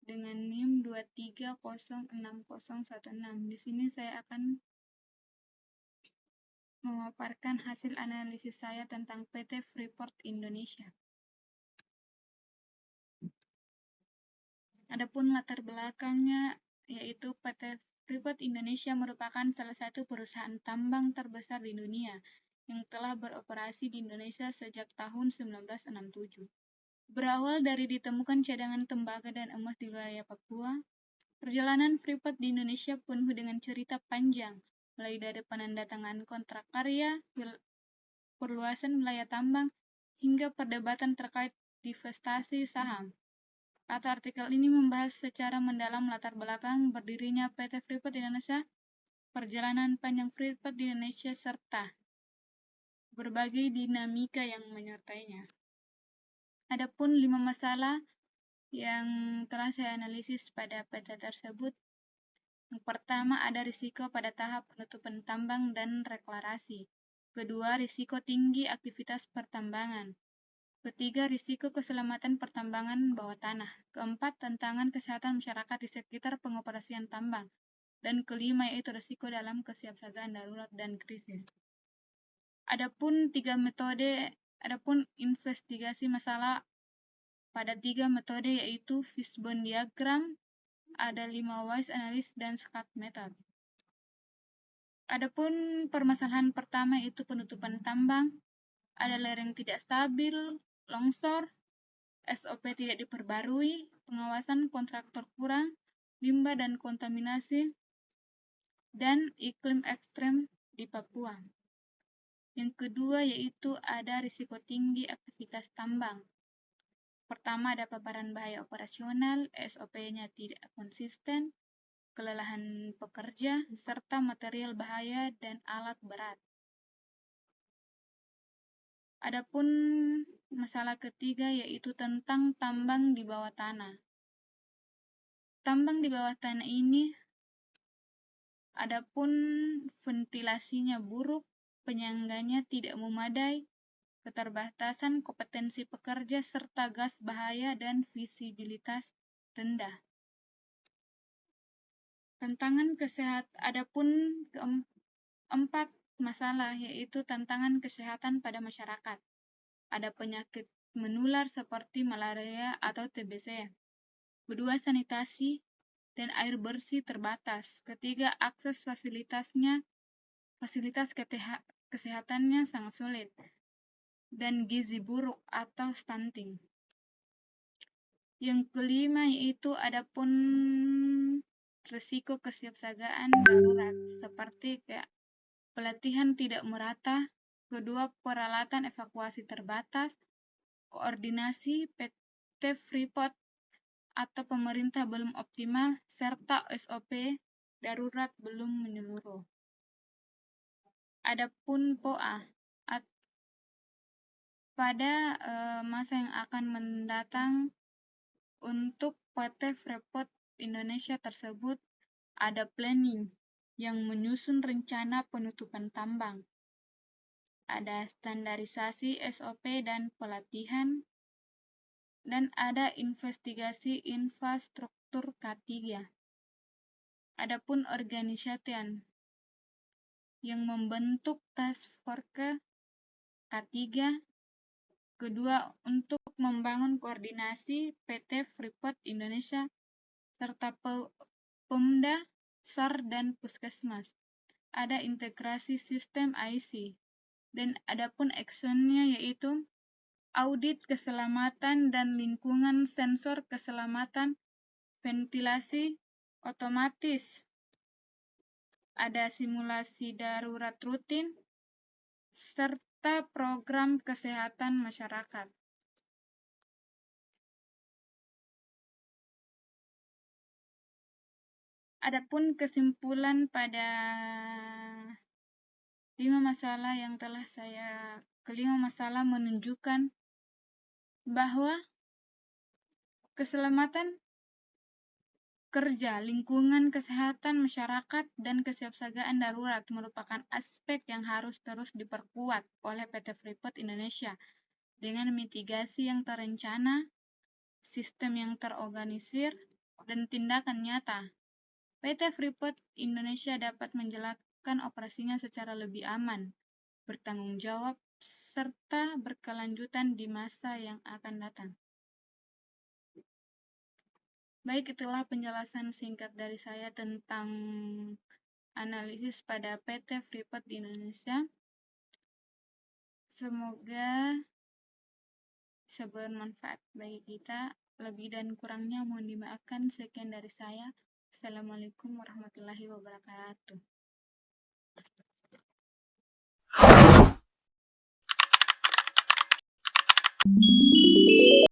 dengan NIM 2306016. Di sini saya akan memaparkan hasil analisis saya tentang PT Freeport Indonesia. Adapun latar belakangnya, yaitu PT Freeport Indonesia merupakan salah satu perusahaan tambang terbesar di dunia yang telah beroperasi di Indonesia sejak tahun 1967. Berawal dari ditemukan cadangan tembaga dan emas di wilayah Papua, perjalanan Freeport di Indonesia penuh dengan cerita panjang, mulai dari penandatanganan kontrak karya, perluasan wilayah tambang, hingga perdebatan terkait divestasi saham. Atau artikel ini membahas secara mendalam latar belakang berdirinya PT Freeport Indonesia, perjalanan panjang Freeport di Indonesia, serta berbagai dinamika yang menyertainya. Adapun 5 masalah yang telah saya analisis pada PT tersebut. Yang pertama, ada risiko pada tahap penutupan tambang dan reklarasi. Kedua, risiko tinggi aktivitas pertambangan. Ketiga, risiko keselamatan pertambangan bawah tanah. Keempat, tantangan kesehatan masyarakat di sekitar pengoperasian tambang. Dan kelima, yaitu risiko dalam kesiapsiagaan darurat dan krisis. Adapun investigasi masalah pada 3 metode, yaitu fishbone diagram, ada 5 wise analysis, dan SCAT method. Adapun permasalahan pertama, yaitu penutupan tambang, ada lereng tidak stabil, longsor, SOP tidak diperbarui, pengawasan kontraktor kurang, limbah dan kontaminasi, dan iklim ekstrem di Papua. Yang kedua, yaitu ada risiko tinggi aktivitas tambang. Pertama, ada paparan bahaya operasional, SOP-nya tidak konsisten, kelelahan pekerja, serta material bahaya dan alat berat. Adapun masalah ketiga, yaitu tentang tambang di bawah tanah. Tambang di bawah tanah ini, adapun ventilasinya buruk, penyangganya tidak memadai, keterbatasan kompetensi pekerja, serta gas bahaya dan visibilitas rendah. Tantangan kesehatan, adapun keempat masalah, yaitu tantangan kesehatan pada masyarakat. Ada penyakit menular seperti malaria atau TBC. Kedua, sanitasi dan air bersih terbatas. Ketiga, akses fasilitas kesehatannya sangat sulit. Dan gizi buruk atau stunting. Yang kelima, yaitu adapun risiko kesiapsiagaan darurat seperti pelatihan tidak merata, kedua peralatan evakuasi terbatas, koordinasi PT Freeport atau pemerintah belum optimal, serta SOP darurat belum menyeluruh. Adapun POA, pada masa yang akan mendatang untuk PT Freeport Indonesia tersebut, ada planning yang menyusun rencana penutupan tambang. Ada standarisasi SOP dan pelatihan, dan ada investigasi infrastruktur K3. Adapun organisasi yang membentuk task force K3, kedua untuk membangun koordinasi PT Freeport Indonesia serta Pemda, SAR, dan Puskesmas. Ada integrasi sistem IC, dan adapun actionnya yaitu audit keselamatan dan lingkungan, sensor keselamatan, ventilasi otomatis, ada simulasi darurat rutin, serta program kesehatan masyarakat. Adapun kesimpulan pada kelima masalah menunjukkan bahwa keselamatan kerja, lingkungan, kesehatan masyarakat, dan kesiapsiagaan darurat merupakan aspek yang harus terus diperkuat oleh PT Freeport Indonesia dengan mitigasi yang terencana, sistem yang terorganisir, dan tindakan nyata, PT Freeport Indonesia dapat menjalankan operasinya secara lebih aman, bertanggung jawab, serta berkelanjutan di masa yang akan datang. Baik, itulah penjelasan singkat dari saya tentang analisis pada PT Freeport di Indonesia. Semoga bisa bermanfaat bagi kita. Lebih dan kurangnya mohon dimaafkan. Sekian dari saya. Assalamualaikum warahmatullahi wabarakatuh.